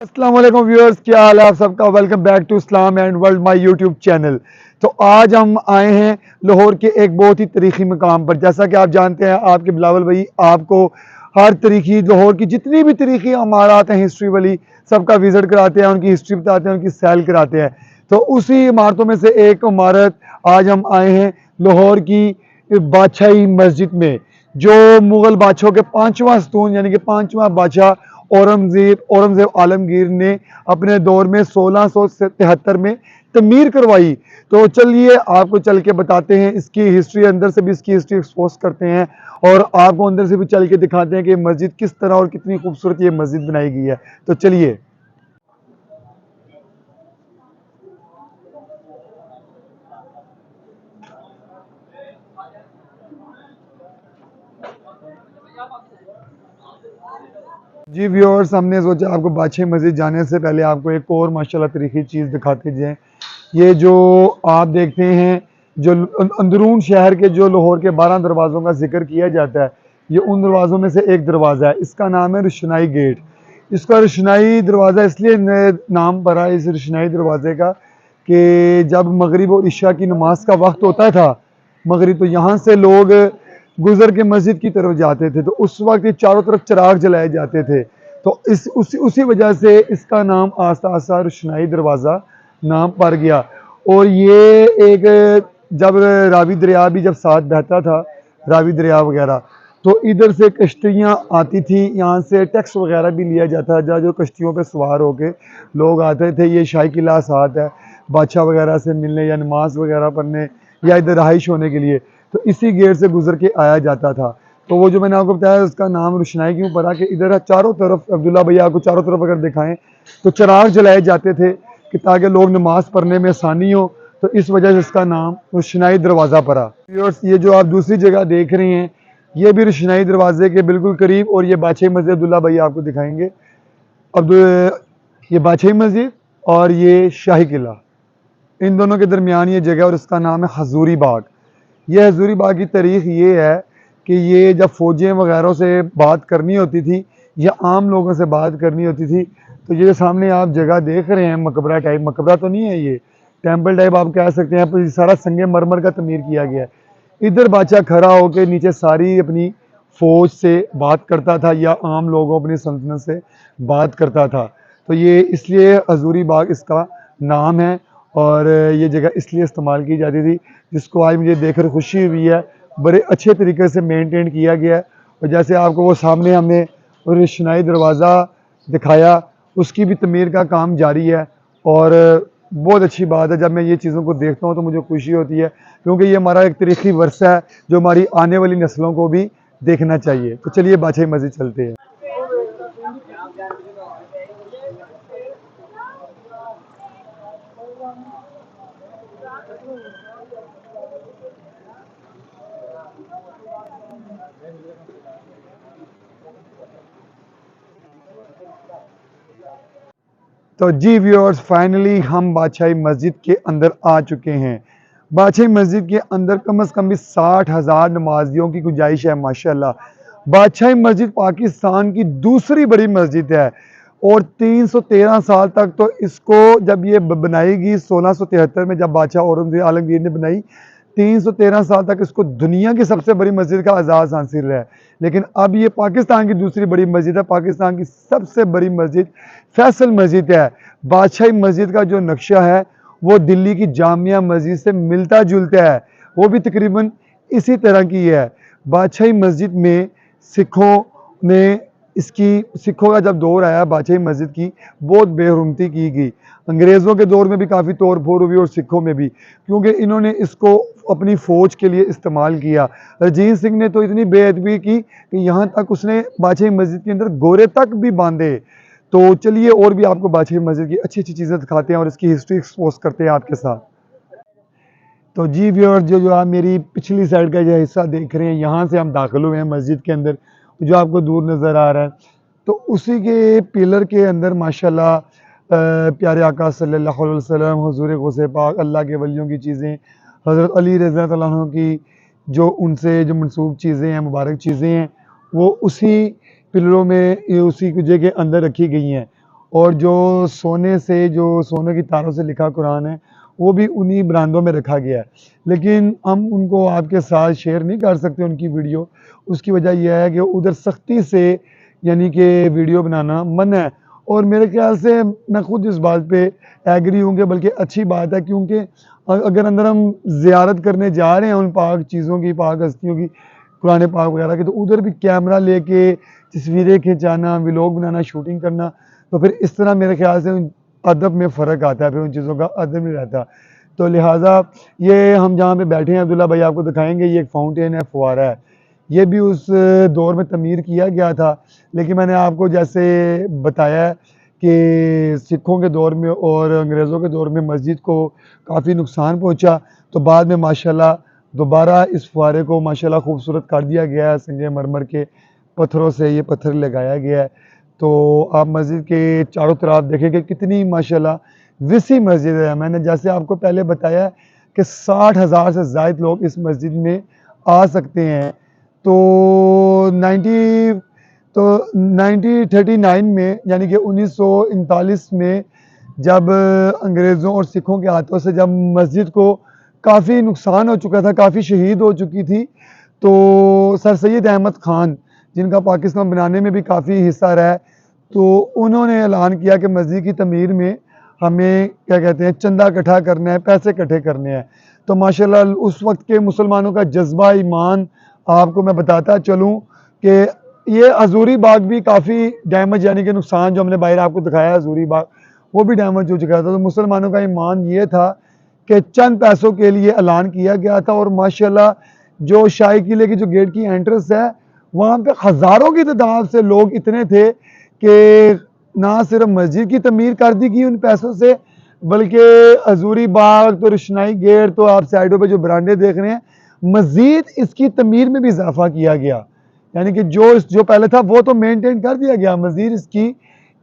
अस्सलाम वालेकुम व्यूअर्स, क्या हाल है आप सबका। Welcome back to Islam and world my YouTube channel. तो आज हम आए हैं लाहौर के एक बहुत ही तारीखी मकाम पर। जैसा कि आप जानते हैं, आपके बिलावल भाई आपको हर तरीकी लाहौर की जितनी भी तरीकी इमारत हैं हिस्ट्री वाली सबका विजिट कराते हैं, उनकी हिस्ट्री बताते हैं, उनकी सैल कराते हैं। तो उसी इमारतों में से एक इमारत आज हम आए हैं लाहौर की बादशाही मस्जिद में, जो मुग़ल बादशाहों के पांचवा सतून यानी कि पांचवा बादशाह औरंगजेब आलमगीर ने अपने दौर में 1673 में तमीर करवाई। तो चलिए आपको चल के बताते हैं इसकी हिस्ट्री, अंदर से भी इसकी हिस्ट्री एक्सपोज करते हैं और आपको अंदर से भी चल के दिखाते हैं कि मस्जिद किस तरह और कितनी खूबसूरत ये मस्जिद बनाई गई है। तो चलिए। जी व्यूअर्स, हमने सोचा आपको बादशाही मस्जिद जाने से पहले आपको एक और माशाल्लाह तरीके चीज़ दिखाते जाएं। ये जो आप देखते हैं, जो अंदरून शहर के जो लाहौर के 12 दरवाज़ों का जिक्र किया जाता है, ये उन दरवाज़ों में से एक दरवाज़ा है। इसका नाम है रोशनाई गेट। इसका रोशनाई दरवाज़ा इसलिए नाम पड़ा इस रोशनाई दरवाज़े का कि जब मगरिब और इशा की नमाज का वक्त होता था, मगरिब, तो यहाँ से लोग गुजर के मस्जिद की तरफ जाते थे। तो उस वक्त ये चारों तरफ चिराग जलाए जाते थे। तो इस उसी वजह से इसका नाम आस्ता आस्ता रोशनाई दरवाज़ा नाम पड़ गया। और ये एक, जब रावी दरिया भी जब साथ बहता था, रावी दरिया वगैरह, तो इधर से कश्तियाँ आती थी, यहाँ से टैक्स वगैरह भी लिया जाता था। जो कश्तियों पे सवार होके लोग आते थे, ये शाही किला साथ है, बादशाह वगैरह से मिलने या नमाज वगैरह पढ़ने या इधर रहाइश होने के लिए, तो इसी गेट से गुजर के आया जाता था। तो वो जो मैंने आपको बताया उसका नाम रोशनाई क्यों पड़ा कि इधर चारों तरफ, अब्दुल्ला भैया आपको चारों तरफ अगर दिखाएं तो चिराग जलाए जाते थे कि ताकि लोग नमाज पढ़ने में आसानी हो। तो इस वजह से इसका नाम रोशनाई दरवाज़ा पड़ा। व्यूअर्स, ये जो आप दूसरी जगह देख रहे हैं, ये भी रोशनाई दरवाजे के बिल्कुल करीब, और ये बादशाही मस्जिद अब्दुल्ला भैया आपको दिखाएंगे। अब ये बादशाही मस्जिद और ये शाही किला, इन दोनों के दरमियान ये जगह, और इसका नाम है हजूरी बाग। ये हजूरी बाग की तारीख ये है कि ये जब फ़ौजें वगैरह से बात करनी होती थी या आम लोगों से बात करनी होती थी, तो ये सामने आप जगह देख रहे हैं, मकबरा टाइप, मकबरा तो नहीं है, ये टेम्पल टाइप आप कह सकते हैं, पर सारा संगे मरमर का तमीर किया गया है। इधर बादशाह खड़ा होकर नीचे सारी अपनी फ़ौज से बात करता था या आम लोगों अपनी सल्तनत से बात करता था। तो ये इसलिए हजूरी बाग इसका नाम है, और ये जगह इसलिए इस्तेमाल की जाती थी, जिसको आज मुझे देखकर खुशी हुई है। बड़े अच्छे तरीके से मेंटेन किया गया है। और जैसे आपको वो सामने हमने रोशनाई दरवाज़ा दिखाया, उसकी भी तमीर का काम जारी है। और बहुत अच्छी बात है, जब मैं ये चीज़ों को देखता हूँ तो मुझे खुशी होती है, क्योंकि ये हमारा एक तारीखी वर्षा है जो हमारी आने वाली नस्लों को भी देखना चाहिए। तो चलिए बादशाही मस्जिद चलते हैं। तो जी व्यूअर्स, फाइनली हम बादशाही मस्जिद के अंदर आ चुके हैं। बादशाही मस्जिद के अंदर कम से कम भी 60,000 नमाजियों की गुंजाइश है माशाल्लाह। बादशाही मस्जिद पाकिस्तान की दूसरी बड़ी मस्जिद है, और 313 साल तक, तो इसको जब ये बनाएगी 1673 में जब बादशाह औरंगजेब आलमगीर ने बनाई, 313 साल तक इसको दुनिया की सबसे बड़ी मस्जिद का एजाज़ हासिल है। लेकिन अब ये पाकिस्तान की दूसरी बड़ी मस्जिद है। पाकिस्तान की सबसे बड़ी मस्जिद फैसल मस्जिद है। बादशाही मस्जिद का जो नक्शा है वो दिल्ली की जामिया मस्जिद से मिलता जुलता है, वो भी तकरीबन इसी तरह की है। बादशाही मस्जिद में सिखों ने सिखों का जब दौर आया, बादशाही मस्जिद की बहुत बेहरमती की गई। अंग्रेज़ों के दौर में भी काफ़ी तोड़ फोड़ हुई और सिखों में भी, क्योंकि इन्होंने इसको अपनी फ़ौज के लिए इस्तेमाल किया। रजीत सिंह ने तो इतनी बेअदबी की कि यहाँ तक उसने बादशाही मस्जिद के अंदर गोरे तक भी बांधे। तो चलिए और भी आपको बादशाही मस्जिद की अच्छी अच्छी चीज़ें दिखाते हैं और इसकी हिस्ट्री एक्सपोज करते हैं आपके साथ। तो जी व्यूअर्स, जो जो आप मेरी पिछली साइड का जो हिस्सा देख रहे हैं, यहाँ से हम दाखिल हुए हैं मस्जिद के अंदर, जो आपको दूर नज़र आ रहा है। तो उसी के पिलर के अंदर माशाल्लाह प्यारे आका सल्लल्लाहु अलैहि वसल्लम, हुज़ूर गौसे पाक, अल्लाह के वलियों की चीज़ें, हज़रत अली रज़ी अल्लाह अन्हु की जो उनसे जो मनसूब चीज़ें हैं, मुबारक चीज़ें हैं, वो उसी पिलरों में, ये उसी कुजे के अंदर रखी गई हैं। और जो सोने की तारों से लिखा कुरान है, वो भी उन्हीं ब्रांडों में रखा गया है। लेकिन हम उनको आपके साथ शेयर नहीं कर सकते उनकी वीडियो। उसकी वजह यह है कि उधर सख्ती से यानी कि वीडियो बनाना मना है। और मेरे ख्याल से मैं खुद इस बात पे एग्री हूँ कि बल्कि अच्छी बात है, क्योंकि अगर अंदर हम ज़ियारत करने जा रहे हैं उन पाक चीज़ों की, पाक हस्तियों की, कुरान पाक वगैरह की, तो उधर भी कैमरा लेके तस्वीरें खिंचाना, व्लॉग बनाना, शूटिंग करना, तो फिर इस तरह मेरे ख्याल से अदब में फ़र्क आता है, फिर उन चीज़ों का अदब नहीं रहता। तो लिहाजा ये हम जहाँ पे बैठे हैं, अब्दुल्ला भाई आपको दिखाएँगे, ये एक फाउंटेन है, फुव्वारा है। ये भी उस दौर में तमीर किया गया था, लेकिन मैंने आपको जैसे बताया है कि सिखों के दौर में और अंग्रेज़ों के दौर में मस्जिद को काफ़ी नुकसान पहुँचा, तो बाद में माशाल्लाह दोबारा इस फुव्वारे को माशाल्लाह खूबसूरत कर दिया गया है, संगमरमर के पत्थरों से ये पत्थर लगाया गया है। तो आप मस्जिद के चारों तरफ देखेंगे कितनी माशाल्लाह विसी मस्जिद है। मैंने जैसे आपको पहले बताया कि 60,000 से ज़ायद लोग इस मस्जिद में आ सकते हैं। तो 90 तो 1939 में यानी कि 1939 में जब अंग्रेज़ों और सिखों के हाथों से जब मस्जिद को काफ़ी नुकसान हो चुका था, काफ़ी शहीद हो चुकी थी, तो सर सैयद अहमद ख़ान, जिनका पाकिस्तान बनाने में भी काफ़ी हिस्सा रहा है, तो उन्होंने ऐलान किया कि मस्जिद की तमीर में हमें क्या कहते हैं चंदा इकट्ठा करना है, पैसे इकट्ठे करने हैं। तो माशाल्लाह उस वक़्त के मुसलमानों का जज़्बा ईमान आपको मैं बताता चलूँ कि ये हज़ूरी बाग भी काफ़ी डैमेज यानी कि नुकसान जो हमने बाहर आपको दिखाया हज़ूरी बाग, वो भी डैमेज हो चुका था। तो मुसलमानों का ईमान ये था कि चंद पैसों के लिए ऐलान किया गया था, और माशाल्लाह जो शाही किले की जो गेट की एंट्रेंस है, वहाँ पे हज़ारों की तादाद से लोग इतने थे कि ना सिर्फ मस्जिद की तमीर कर दी गई उन पैसों से, बल्कि हजूरी बाग, तो रोशनाई गेट, तो आप साइडों पे जो बरामदे देख रहे हैं, मज़ीद इसकी तमीर में भी इजाफा किया गया। यानी कि जो पहले था वो तो मेंटेन कर दिया गया, मज़ीद इसकी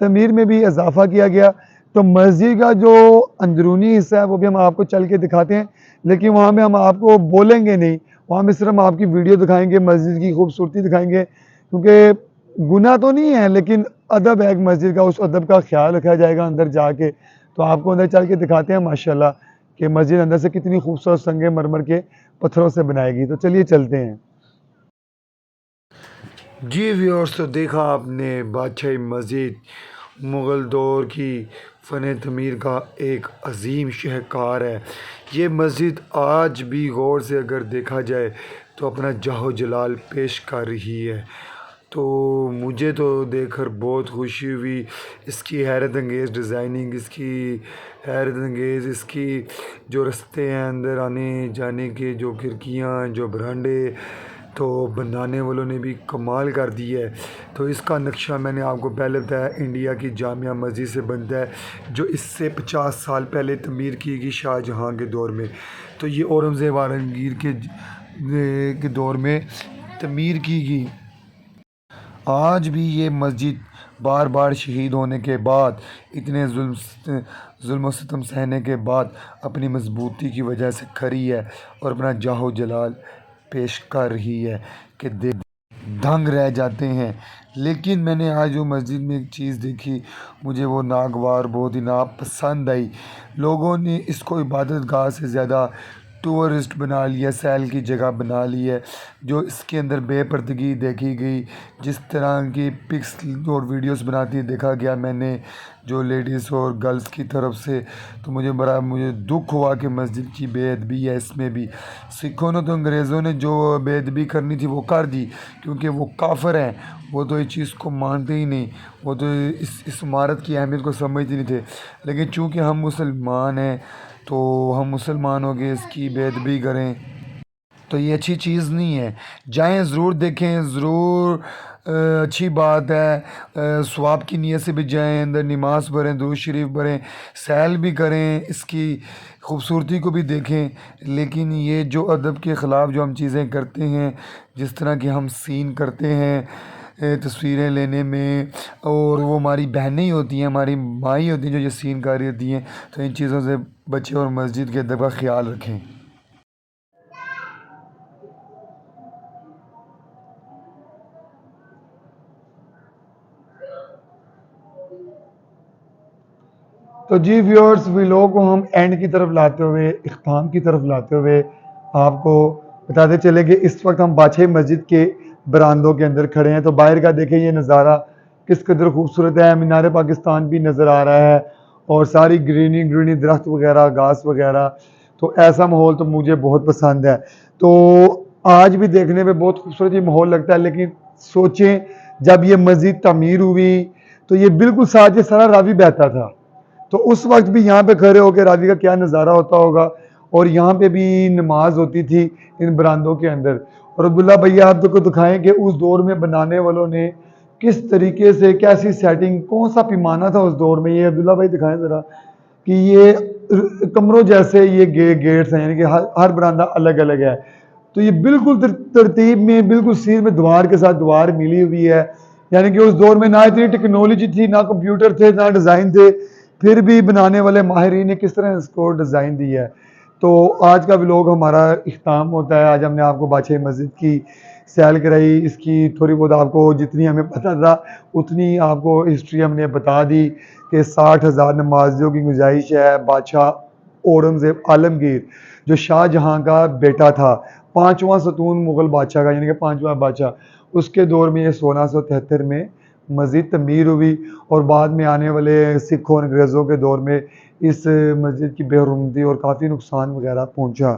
तमीर में भी इजाफा किया गया। तो मस्जिद का जो अंदरूनी हिस्सा है वो भी हम आपको चल के दिखाते हैं, लेकिन वहाँ में हम आपको बोलेंगे नहीं, वहाँ में सिर्फ हम आपकी वीडियो दिखाएंगे, मस्जिद की खूबसूरती दिखाएंगे, क्योंकि गुनाह तो नहीं है लेकिन अदब है एक मस्जिद का, उस अदब का ख्याल रखा जाएगा अंदर जाके। तो आपको अंदर चल के दिखाते हैं माशाल्लाह कि मस्जिद अंदर से कितनी खूबसूरत संगमरमर के पत्थरों से बनाएगी। तो चलिए चलते हैं। जी व्यूअर्स, तो देखा आपने बादशाही मस्जिद, मुग़ल दौर की फ़न तमीर का एक अजीम शाहकार है। ये मस्जिद आज भी गौर से अगर देखा जाए तो अपना जाहो जलाल पेश कर रही है। तो मुझे तो देखकर बहुत खुशी हुई, इसकी हैरत अंगेज़ डिज़ाइनिंग, इसकी हैरत अंगेज़ इसकी जो रास्ते हैं अंदर आने जाने के, जो खिड़कियाँ, जो बरामदे, तो बनाने वालों ने भी कमाल कर दी है। तो इसका नक्शा मैंने आपको पहले बताया, इंडिया की जामिया मस्जिद से बनता है, जो इससे 50 साल पहले तमीर की गई शाहजहाँ के दौर में। तो ये औरंगज़ेब आलमगीर के दौर में तमीर की गई। आज भी ये मस्जिद बार बार शहीद होने के बाद, इतने जुल्म सितम सहने के बाद अपनी मजबूती की वजह से खड़ी है और अपना जाहो जलाल पेश कर रही है कि दंग रह जाते हैं। लेकिन मैंने आज वो मस्जिद में एक चीज़ देखी, मुझे वो नागवार बहुत ही नापसंद आई। लोगों ने इसको इबादत गाह से ज़्यादा टूरिस्ट बना लिया, सैल की जगह बना ली है। जो इसके अंदर बेपर्दगी देखी गई, जिस तरह की पिक्स और वीडियोस बनाती देखा गया मैंने, जो लेडीज़ और गर्ल्स की तरफ से, तो मुझे दुख हुआ कि मस्जिद की बेअदबी है इसमें भी। सिखों ने तो अंग्रेज़ों ने जो बेअदबी करनी थी वो कर दी, क्योंकि वो काफिर हैं, वो तो इस चीज़ को मानते ही नहीं, वो तो इस इमारत की अहमियत को समझते नहीं थे। लेकिन चूँकि हम मुसलमान हैं, तो हम मुसलमान हो के इसकी बेअदबी करें, तो ये अच्छी चीज़ नहीं है। जाएं ज़रूर देखें, ज़रूर अच्छी बात है। सवाब की नीयत से भी जाएं, अंदर नमाज़ पढ़ें, दुरूद शरीफ पढ़ें, सैल भी करें, इसकी खूबसूरती को भी देखें। लेकिन ये जो अदब के ख़िलाफ़ जो हम चीज़ें करते हैं, जिस तरह की हम सीन करते हैं तस्वीरें लेने में, और वो हमारी बहनें ही होती हैं, हमारी माँ ही होती हैं जो ये सीन कर रही होती हैं, तो इन चीज़ों से बचें और मस्जिद के अदब का ख्याल रखें। तो जी व्यूअर्स, व्लॉग को हम एंड की तरफ लाते हुए, इख्तिताम की तरफ लाते हुए आपको बताते चले कि इस वक्त हम बादशाही मस्जिद के बरामदों के अंदर खड़े हैं। तो बाहर का देखें ये नज़ारा किस कदर खूबसूरत है। मीनार पाकिस्तान भी नज़र आ रहा है और सारी ग्रीनी ग्रीनी दरख्त वगैरह, घास वगैरह। तो ऐसा माहौल तो मुझे बहुत पसंद है। तो आज भी देखने में बहुत खूबसूरत ये माहौल लगता है, लेकिन सोचें जब ये मस्जिद तमीर हुई तो ये बिल्कुल साथ ये सारा रावी बहता था। तो उस वक्त भी यहाँ पे खड़े होकर रावी का क्या नज़ारा होता होगा। और यहाँ पे भी नमाज होती थी इन बरामदों के अंदर। और अब्दुल्ला भैया आप को दिखाएं कि उस दौर में बनाने वालों ने किस तरीके से, कैसी सेटिंग, कौन सा पैमाना था उस दौर में। ये अब्दुल्ला भाई दिखाएं ज़रा कि ये कमरों जैसे ये गेट्स हैं, यानी कि हर बरामदा अलग अलग है। तो ये बिल्कुल तरतीब में, बिल्कुल सीर में द्वार के साथ द्वार मिली हुई है। यानी कि उस दौर में ना इतनी टेक्नोलॉजी थी, ना कंप्यूटर थे, ना डिज़ाइन थे, फिर भी बनाने वाले माहिरीन ने किस तरह इसको डिज़ाइन दिया है। तो आज का व्लॉग हमारा इख्तिताम होता है। आज हमने आपको बादशाही मस्जिद की सैर कराई, इसकी थोड़ी बहुत आपको जितनी हमें पता था उतनी आपको हिस्ट्री हमने बता दी कि 60,000 नमाजियों की गुंजाइश है। बादशाह औरंगज़ेब आलमगीर जो शाहजहाँ का बेटा था, पाँचवां सतून मुग़ल बादशाह का, यानी कि पाँचवां बादशाह, उसके दौर में ये 1673 में मस्जिद तमीर हुई। और बाद में आने वाले सिखों और अंग्रेज़ों के दौर में इस मस्जिद की बेहरमती और काफ़ी नुकसान वगैरह पहुंचा।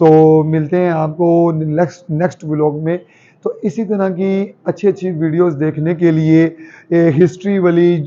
तो मिलते हैं आपको नेक्स्ट व्लॉग में। तो इसी तरह की अच्छी अच्छी वीडियोस देखने के लिए हिस्ट्री वाली,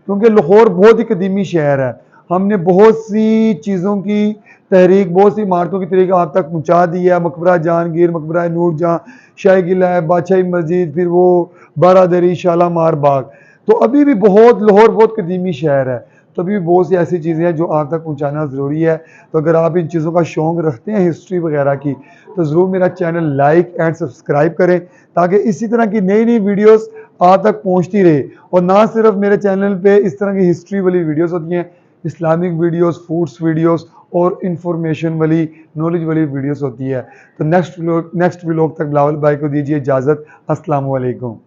क्योंकि लाहौर बहुत ही कदीमी शहर है, हमने बहुत सी चीज़ों की तहरीक, बहुत सी इमारतों की तहरीक आप तक पहुँचा दी है। मकबरा जहांगीर, मकबरा नूर जहाँ, शाही किला है, बादशाही मस्जिद, फिर वो बारादरी, शालामार बाग। तो अभी भी बहुत, लाहौर बहुत कदीमी शहर है, तो अभी भी बहुत सी ऐसी चीज़ें हैं जो आप तक पहुँचाना ज़रूरी है। तो अगर आप इन चीज़ों का शौक़ रखते हैं हिस्ट्री वगैरह की, तो ज़रूर मेरा चैनल लाइक एंड सब्सक्राइब करें, ताकि इसी तरह की नई नई वीडियोस आप तक पहुँचती रहे। और ना सिर्फ मेरे चैनल पे इस तरह की हिस्ट्री वाली वीडियोस होती हैं, इस्लामिक वीडियोस, फूड्स वीडियोस और इंफॉर्मेशन वाली, नॉलेज वाली वीडियोस होती है। तो नेक्स्ट व्लॉग तक बिलावल भाई को दीजिए इजाज़त। अस्सलाम वालेकुम।